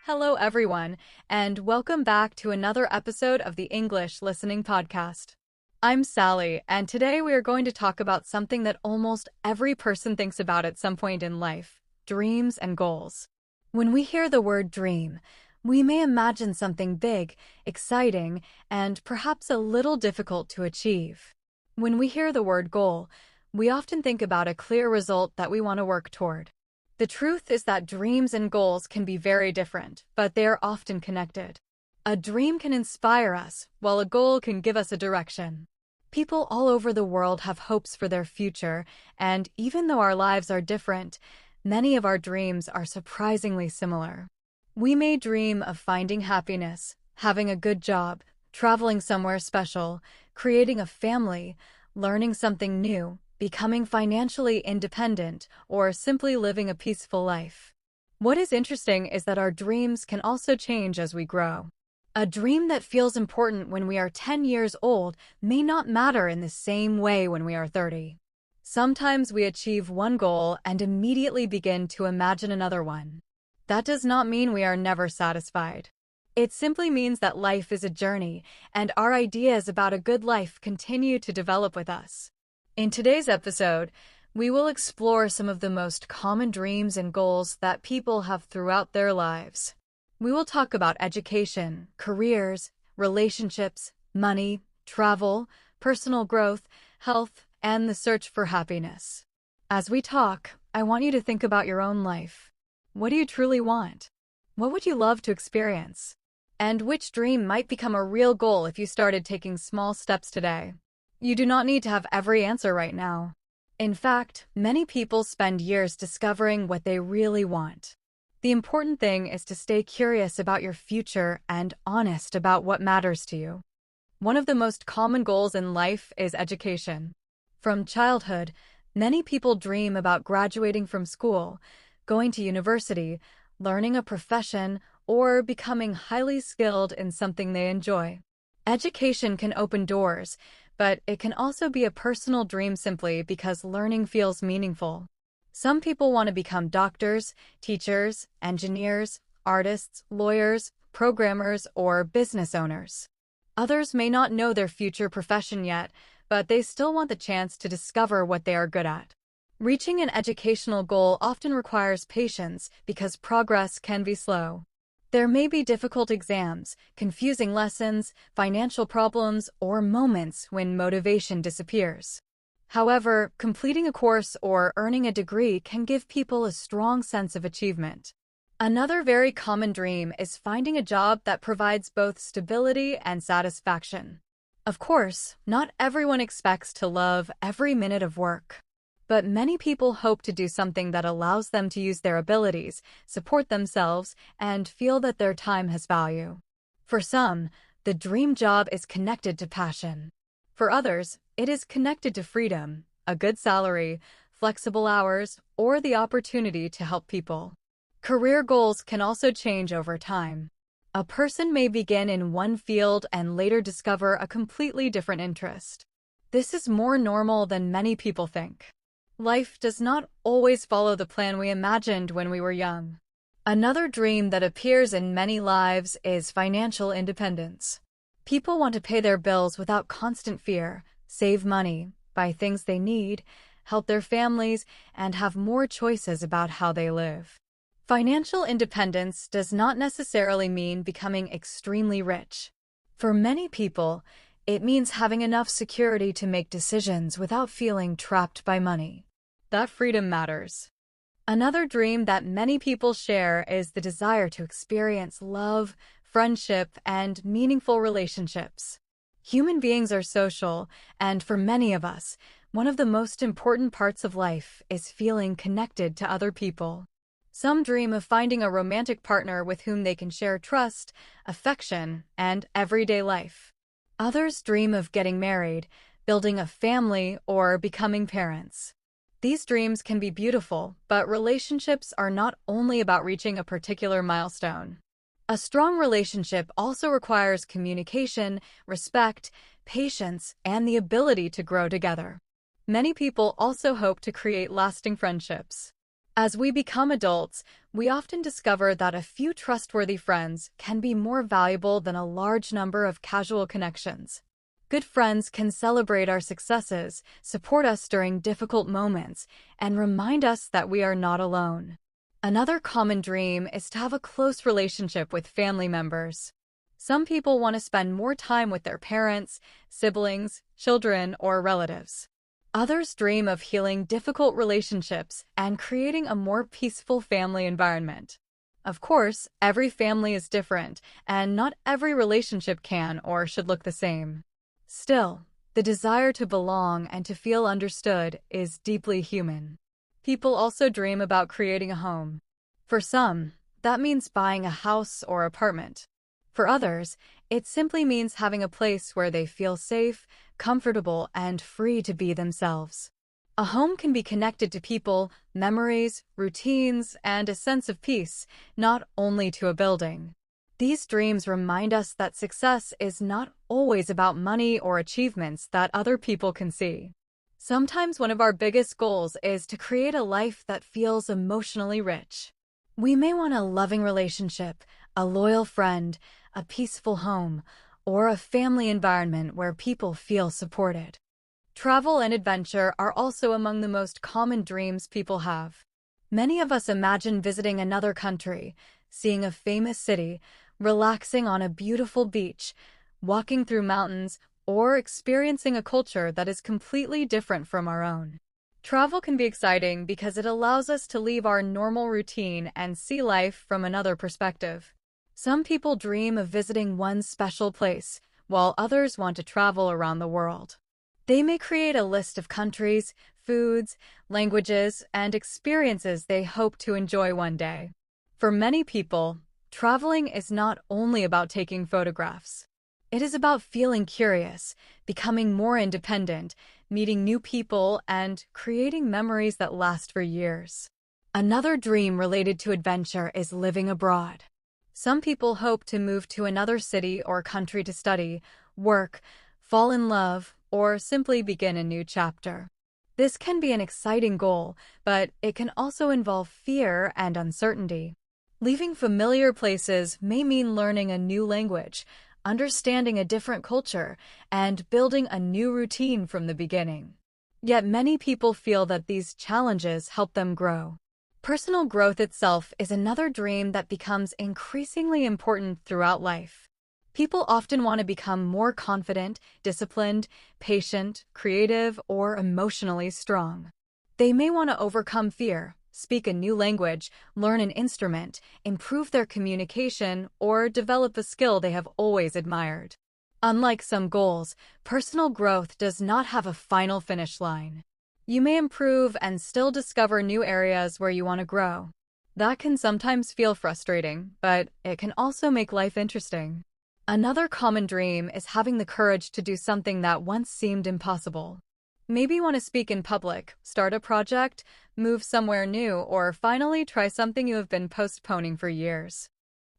Hello, everyone, and welcome back to another episode of the English Listening Podcast. I'm Sally, and today we are going to talk about something that almost every person thinks about at some point in life: dreams and goals. When we hear the word dream, we may imagine something big, exciting, and perhaps a little difficult to achieve. When we hear the word goal, we often think about a clear result that we want to work toward. The truth is that dreams and goals can be very different, but they are often connected. A dream can inspire us, while a goal can give us a direction. People all over the world have hopes for their future, and even though our lives are different, many of our dreams are surprisingly similar. We may dream of finding happiness, having a good job, traveling somewhere special, creating a family, learning something new, becoming financially independent, or simply living a peaceful life. What is interesting is that our dreams can also change as we grow. A dream that feels important when we are 10 years old may not matter in the same way when we are 30. Sometimes we achieve one goal and immediately begin to imagine another one. That does not mean we are never satisfied. It simply means that life is a journey, and our ideas about a good life continue to develop with us. In today's episode, we will explore some of the most common dreams and goals that people have throughout their lives. We will talk about education, careers, relationships, money, travel, personal growth, health, and the search for happiness. As we talk, I want you to think about your own life. What do you truly want? What would you love to experience? And which dream might become a real goal if you started taking small steps today? You do not need to have every answer right now. In fact, many people spend years discovering what they really want. The important thing is to stay curious about your future and honest about what matters to you. One of the most common goals in life is education. From childhood, many people dream about graduating from school, going to university, learning a profession, or becoming highly skilled in something they enjoy. Education can open doors, but it can also be a personal dream simply because learning feels meaningful. Some people want to become doctors, teachers, engineers, artists, lawyers, programmers, or business owners. Others may not know their future profession yet, but they still want the chance to discover what they are good at. Reaching an educational goal often requires patience because progress can be slow. There may be difficult exams, confusing lessons, financial problems, or moments when motivation disappears. However, completing a course or earning a degree can give people a strong sense of achievement. Another very common dream is finding a job that provides both stability and satisfaction. Of course, not everyone expects to love every minute of work. But many people hope to do something that allows them to use their abilities, support themselves, and feel that their time has value. For some, the dream job is connected to passion. For others, it is connected to freedom, a good salary, flexible hours, or the opportunity to help people. Career goals can also change over time. A person may begin in one field and later discover a completely different interest. This is more normal than many people think. Life does not always follow the plan we imagined when we were young. Another dream that appears in many lives is financial independence. People want to pay their bills without constant fear, save money, buy things they need, help their families, and have more choices about how they live. Financial independence does not necessarily mean becoming extremely rich. For many people, it means having enough security to make decisions without feeling trapped by money. That freedom matters. Another dream that many people share is the desire to experience love, friendship, and meaningful relationships. Human beings are social, and for many of us, one of the most important parts of life is feeling connected to other people. Some dream of finding a romantic partner with whom they can share trust, affection, and everyday life. Others dream of getting married, building a family, or becoming parents. These dreams can be beautiful, but relationships are not only about reaching a particular milestone. A strong relationship also requires communication, respect, patience, and the ability to grow together. Many people also hope to create lasting friendships. As we become adults, we often discover that a few trustworthy friends can be more valuable than a large number of casual connections. Good friends can celebrate our successes, support us during difficult moments, and remind us that we are not alone. Another common dream is to have a close relationship with family members. Some people want to spend more time with their parents, siblings, children, or relatives. Others dream of healing difficult relationships and creating a more peaceful family environment. Of course, every family is different, and not every relationship can or should look the same. Still, the desire to belong and to feel understood is deeply human. People also dream about creating a home. For some, that means buying a house or apartment. For others, it simply means having a place where they feel safe, comfortable, and free to be themselves. A home can be connected to people, memories, routines, and a sense of peace, not only to a building. These dreams remind us that success is not always about money or achievements that other people can see. Sometimes one of our biggest goals is to create a life that feels emotionally rich. We may want a loving relationship, a loyal friend, a peaceful home, or a family environment where people feel supported. Travel and adventure are also among the most common dreams people have. Many of us imagine visiting another country, seeing a famous city, relaxing on a beautiful beach, walking through mountains, or experiencing a culture that is completely different from our own. Travel can be exciting because it allows us to leave our normal routine and see life from another perspective. Some people dream of visiting one special place, while others want to travel around the world. They may create a list of countries, foods, languages, and experiences they hope to enjoy one day. For many people, traveling is not only about taking photographs. It is about feeling curious, becoming more independent, meeting new people, and creating memories that last for years. Another dream related to adventure is living abroad. Some people hope to move to another city or country to study, work, fall in love, or simply begin a new chapter. This can be an exciting goal, but it can also involve fear and uncertainty. Leaving familiar places may mean learning a new language, understanding a different culture, and building a new routine from the beginning. Yet many people feel that these challenges help them grow. Personal growth itself is another dream that becomes increasingly important throughout life. People often want to become more confident, disciplined, patient, creative, or emotionally strong. They may want to overcome fear, speak a new language, learn an instrument, improve their communication, or develop a skill they have always admired. Unlike some goals, personal growth does not have a final finish line. You may improve and still discover new areas where you want to grow. That can sometimes feel frustrating, but it can also make life interesting. Another common dream is having the courage to do something that once seemed impossible. Maybe you want to speak in public, start a project, move somewhere new, or finally try something you have been postponing for years.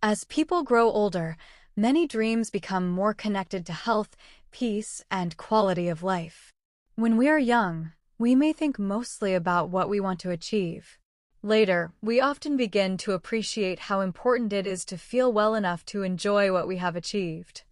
As people grow older, many dreams become more connected to health, peace, and quality of life. When we are young, we may think mostly about what we want to achieve. Later, we often begin to appreciate how important it is to feel well enough to enjoy what we have achieved.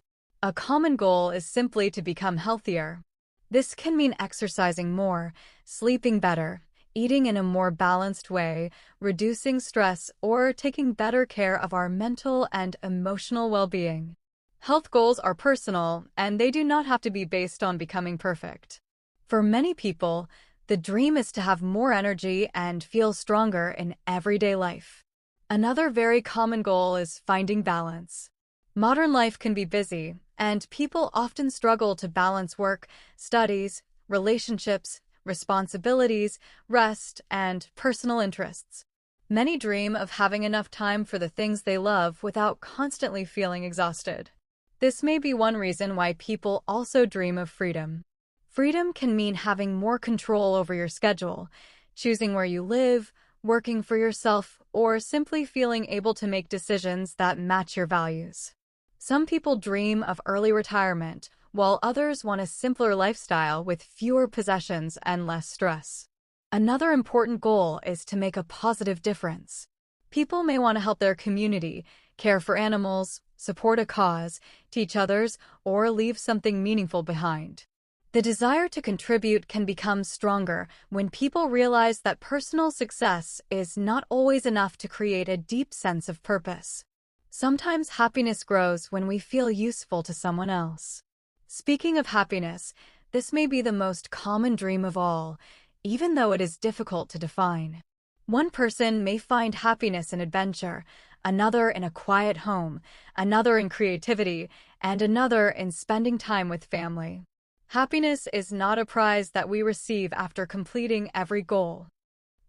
A common goal is simply to become healthier. This can mean exercising more, sleeping better, eating in a more balanced way, reducing stress, or taking better care of our mental and emotional well-being. Health goals are personal, and they do not have to be based on becoming perfect. For many people, the dream is to have more energy and feel stronger in everyday life. Another very common goal is finding balance. Modern life can be busy, and people often struggle to balance work, studies, relationships, responsibilities, rest, and personal interests. Many dream of having enough time for the things they love without constantly feeling exhausted. This may be one reason why people also dream of freedom. Freedom can mean having more control over your schedule, choosing where you live, working for yourself, or simply feeling able to make decisions that match your values. Some people dream of early retirement, while others want a simpler lifestyle with fewer possessions and less stress. Another important goal is to make a positive difference. People may want to help their community, care for animals, support a cause, teach others, or leave something meaningful behind. The desire to contribute can become stronger when people realize that personal success is not always enough to create a deep sense of purpose. Sometimes happiness grows when we feel useful to someone else. Speaking of happiness, this may be the most common dream of all, even though it is difficult to define. One person may find happiness in adventure, another in a quiet home, another in creativity, and another in spending time with family. Happiness is not a prize that we receive after completing every goal.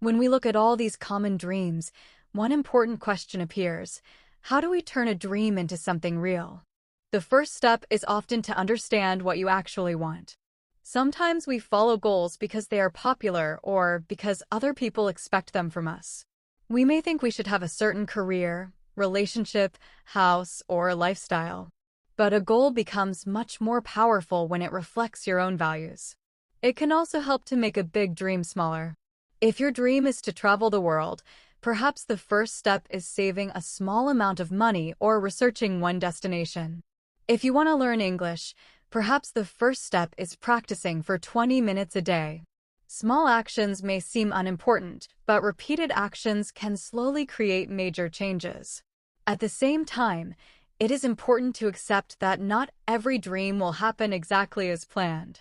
When we look at all these common dreams, one important question appears: how do we turn a dream into something real? The first step is often to understand what you actually want. Sometimes we follow goals because they are popular or because other people expect them from us. We may think we should have a certain career, relationship, house, or lifestyle. But a goal becomes much more powerful when it reflects your own values. It can also help to make a big dream smaller. If your dream is to travel the world, perhaps the first step is saving a small amount of money or researching one destination. If you want to learn English, perhaps the first step is practicing for 20 minutes a day. Small actions may seem unimportant, but repeated actions can slowly create major changes. At the same time, it is important to accept that not every dream will happen exactly as planned.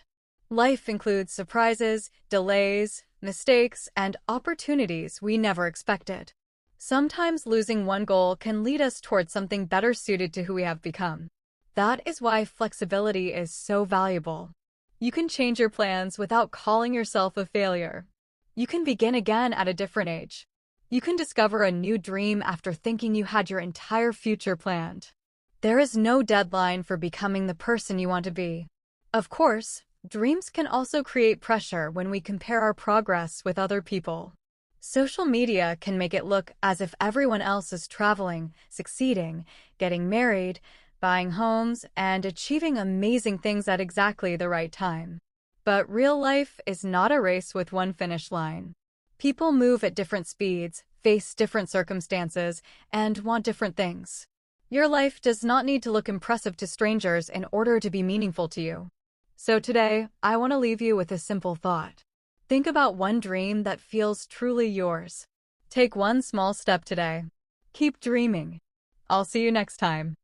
Life includes surprises, delays, mistakes, and opportunities we never expected. Sometimes losing one goal can lead us towards something better suited to who we have become. That is why flexibility is so valuable. You can change your plans without calling yourself a failure. You can begin again at a different age. You can discover a new dream after thinking you had your entire future planned. There is no deadline for becoming the person you want to be. Of course, dreams can also create pressure when we compare our progress with other people. Social media can make it look as if everyone else is traveling, succeeding, getting married, buying homes, and achieving amazing things at exactly the right time. But real life is not a race with one finish line. People move at different speeds, face different circumstances, and want different things. Your life does not need to look impressive to strangers in order to be meaningful to you. So today, I want to leave you with a simple thought. Think about one dream that feels truly yours. Take one small step today. Keep dreaming. I'll see you next time.